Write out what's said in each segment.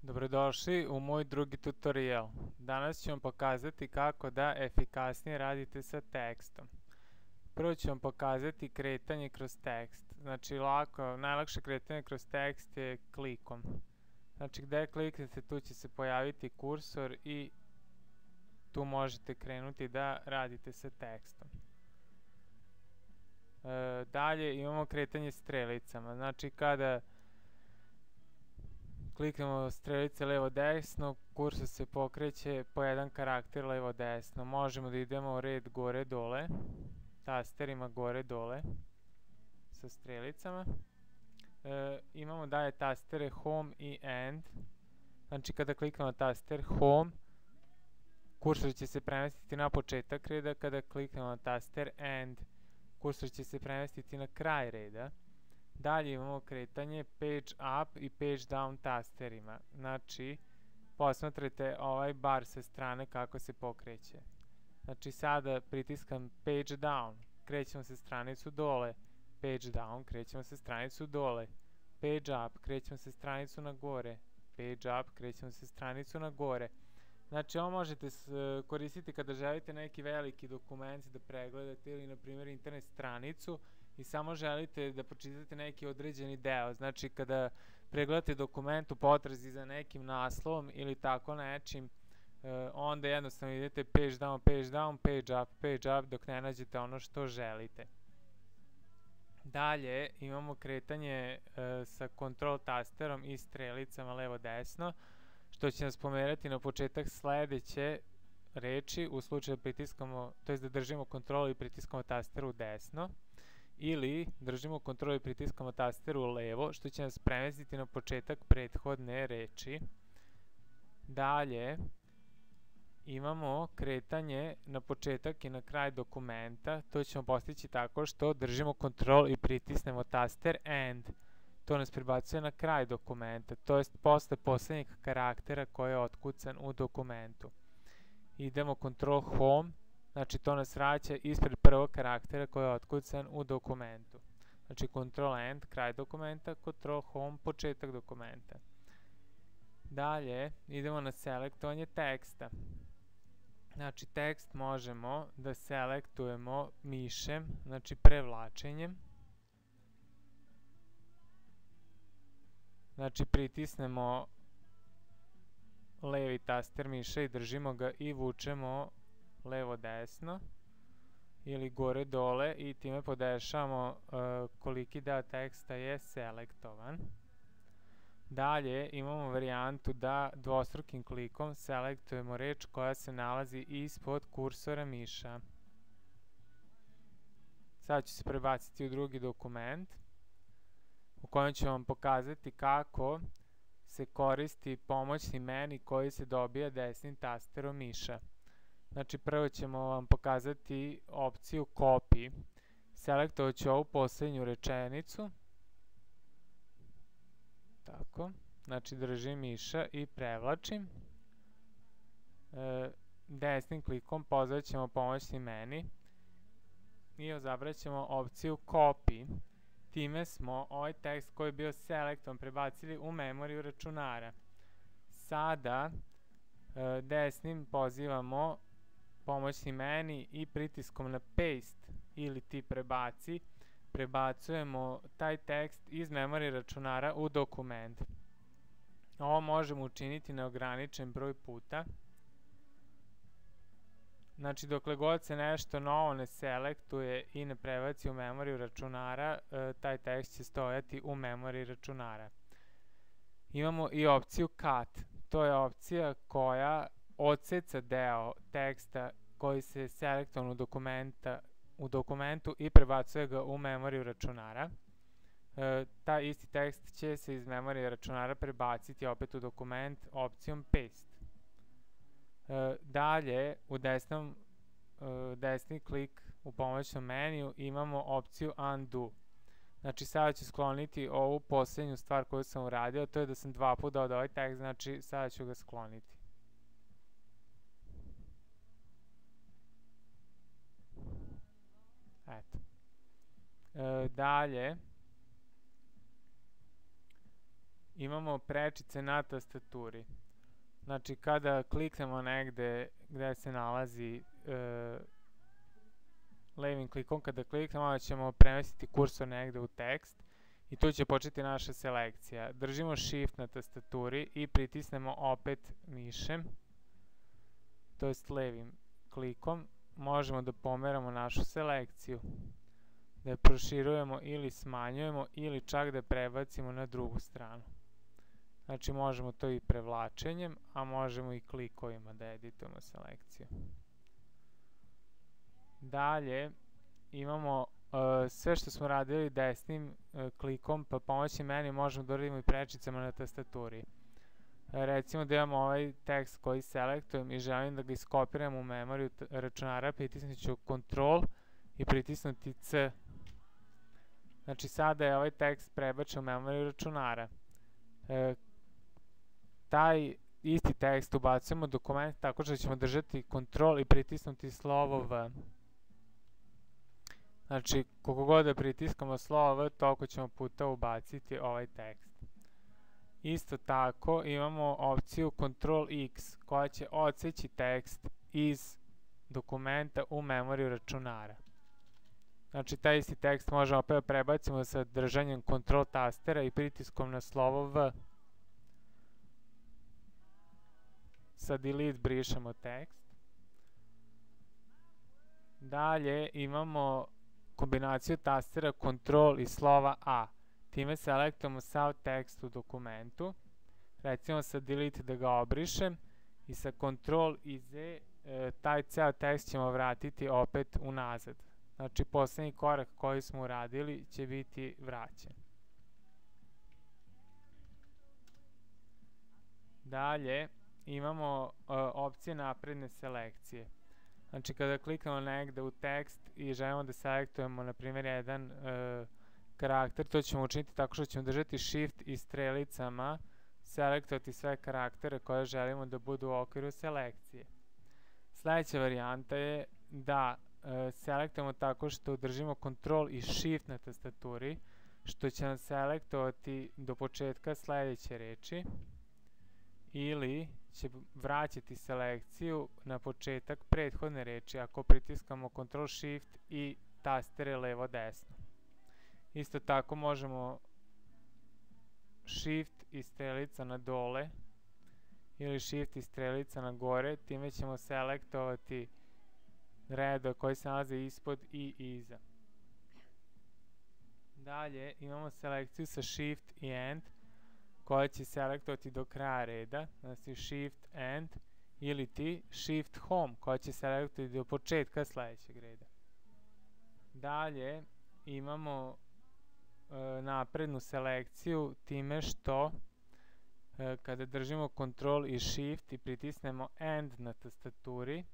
Dobrodošli u moj drugi tutorial. Danas ću vam pokazati kako da efikasnije radite sa tekstom. Prvo ću vam pokazati kretanje kroz tekst. Znači najlakše kretanje kroz tekst je klikom. Znači gde kliknete tu će se pojaviti kursor i tu možete krenuti da radite sa tekstom. Dalje imamo kretanje strelicama. Znači kada kliknemo strelice levo-desno, kursor se pokreće po jedan karakter levo-desno. Možemo da idemo u red gore-dole, tasterima gore-dole sa strelicama. Imamo dalje tastere Home i End. Znači kada kliknemo taster Home, kursor će se premestiti na početak reda. Kada kliknemo na taster End, kursor će se premestiti na kraj reda. Dalje imamo kretanje Page Up i Page Down tasterima. Znači, posmatrajte ovaj bar sa strane kako se pokreće. Znači, sada pritiskam Page Down, krećemo se stranicu dole. Page Down, krećemo se stranicu dole. Page Up, krećemo se stranicu na gore. Page Up, krećemo se stranicu na gore. Znači, ovo možete koristiti kada želite neki veliki dokument da pregledate ili, na primjer, internet stranicu i samo želite da pročitate neki određeni deo. Znači, kada pregledate dokument u potrazi za nekim naslovom ili tako nečim, onda jednostavno idete page down, page up, dok ne nađete ono što želite. Dalje imamo kretanje sa kontrol tasterom i strelicama levo-desno, što će nas pomerati na početak sledeće reči u slučaju pritiskamo, to jest da držimo kontrolu i pritiskamo tasteru desno, ili držimo kontrolu i pritiskamo tasteru levo, što će nas premestiti na početak prethodne reči. Dalje imamo kretanje na početak i na kraj dokumenta. To ćemo postići tako što držimo kontrol i pritisnemo taster End. To nas prebacuje na kraj dokumenta, to jest posle poslednjeg karaktera koji je otkucan u dokumentu. Idemo Ctrl Home, znači to nas vraća ispred prvog karaktera koji je otkucan u dokumentu. Znači Ctrl End, kraj dokumenta, Ctrl Home, početak dokumenta. Dalje idemo na selektovanje teksta. Znači tekst možemo da selektujemo mišem, znači prevlačenjem. Znači pritisnemo levi taster miša i držimo ga i vučemo levo-desno ili gore-dole i time podešavamo koliki deo teksta je selektovan. Dalje imamo varijantu da dvostrukim klikom selektujemo reč koja se nalazi ispod kursora miša. Sad ću se prebaciti u drugi dokument u kojem ću vam pokazati kako se koristi pomoćni meni koji se dobija desnim tasterom miša. Znači prvo ćemo vam pokazati opciju Copy. Selektovat ću ovu poslednju rečenicu. Tako. Znači držim miša i prevlačim. Desnim klikom pozvat ćemo pomoćni meni i odabrat ćemo opciju Copy. Time smo ovaj tekst koji je bio selektovan prebacili u memoriju računara. Sada desnim pozivamo pomoćni meni i pritiskom na Paste ili ti prebaci, prebacujemo taj tekst iz memorije računara u dokument. Ovo možemo učiniti neograničen broj puta. Znači dokle god se nešto novo ne selektuje i ne prebaci u memoriju računara, taj tekst će stojati u memoriji računara. Imamo i opciju Cut. To je opcija koja odseca deo teksta koji se selektovan u dokumentu i prebacuje ga u memoriju računara. Taj isti tekst će se iz memorije računara prebaciti opet u dokument opcijom Paste. Dalje, u desni klik u pomoćnom meniju imamo opciju Undo. Znači sada ću skloniti ovu poslednju stvar koju sam uradio, to je da sam dva puta dodao ovaj tekst, znači sada ću ga skloniti. Eto. imamo prečice na tastaturi. Znači, kada kliknemo negde gde se nalazi levim klikom, kada kliknemo, onda ćemo premestiti kursor negde u tekst i tu će početi naša selekcija. Držimo Shift na tastaturi i pritisnemo opet mišem, to jest levim klikom. Možemo da pomeramo našu selekciju, da je proširujemo ili smanjujemo ili čak da je prebacimo na drugu stranu. Znači, možemo to i prevlačenjem, a možemo i klikovima da editujemo selekciju. Dalje imamo sve što smo radili desnim klikom pa pomoćnim menu možemo da uradimo i prečicama na tastaturi. Recimo da imamo ovaj tekst koji selektujem i želim da ga iskopiram u memoriju računara, pritisnut ću Ctrl i pritisnuti C. Znači, sada je ovaj tekst prebačen u memoriju računara. Taj isti tekst ubacujemo u dokument tako što ćemo držati Ctrl i pritisnuti slovo V. Znači, koliko god da pritiskamo slovo V, toliko ćemo puta ubaciti ovaj tekst. Isto tako imamo opciju Ctrl X koja će odseći tekst iz dokumenta u memoriju računara. Znači, taj isti tekst možemo opet prebacimo sa držanjem Ctrl tastera i pritiskom na slovo V. Sa Delete brišemo tekst. Dalje imamo kombinaciju tastera Ctrl i slova A. Time selektujemo sav tekst u dokumentu. Recimo sa Delete da ga obrišem i sa Ctrl i Z taj ceo tekst ćemo vratiti opet unazad. Znači, poslednji korak koji smo uradili će biti vraćen. Dalje imamo opcije napredne selekcije. Znači, kada klikamo negde u tekst i želimo da selektujemo, na primjer, jedan karakter, to ćemo učiniti tako što ćemo držati Shift i strelicama selektovati sve karaktere koje želimo da budu u okviru selekcije. Sledeća varijanta je da selektujemo tako što držimo Ctrl i Shift na tastaturi, što će nam selektovati do početka sledeće reči, ili će vraćati selekciju na početak prethodne reči ako pritiskamo Ctrl Shift i tastere levo desno. Isto tako možemo Shift i strelica na dole ili Shift i strelica na gore, time ćemo selektovati redove koji se nalaze ispod i iza. Dalje imamo selekciju sa Shift i End koja će selektovati do kraja reda, znači Shift End, ili ti Shift Home koja će selektovati do početka sledećeg reda. Dalje imamo naprednu selekciju time što kada držimo Ctrl i Shift i pritisnemo End na tastaturi,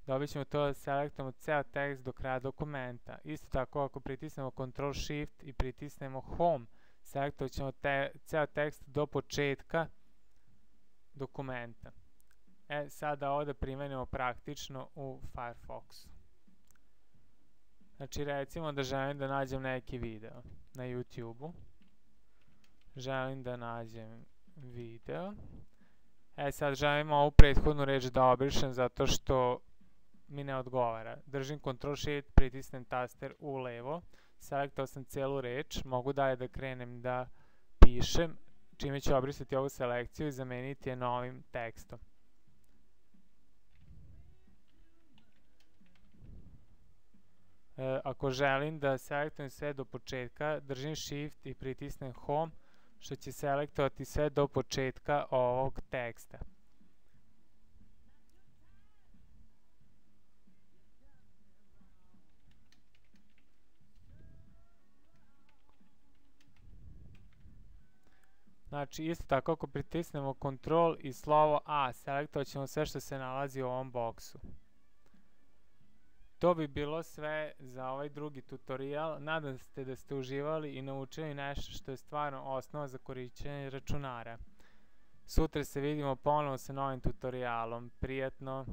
dobit ćemo to da selektujemo ceo tekst do kraja dokumenta. Isto tako ako pritisnemo Ctrl Shift i pritisnemo Home, selektovat ćemo ceo tekst do početka dokumenta. Sada ovo da primenimo praktično u Firefoxu. Znači, recimo da želim da nađem neki video na YouTube-u. Želim da nađem video. Sad želim ovu prethodnu reč da obrišem zato što mi ne odgovara. Držim Ctrl Shift, pritisnem taster u levo, selektao sam celu reč, mogu dalje da krenem da pišem, čime ću obrisati ovu selekciju i zameniti je novim tekstom. Ako želim da selektujem sve do početka, držim Shift i pritisnem Home, što će selektovati sve do početka ovog teksta. Znači, isto tako ako pritisnemo Ctrl i slovo A, selektovat ćemo sve što se nalazi u ovom boksu. To bi bilo sve za ovaj drugi tutorial. Nadam se da ste uživali i naučili nešto što je stvarno osnova za korišćenje računara. Sutra se vidimo ponovo sa novim tutorialom. Prijatno!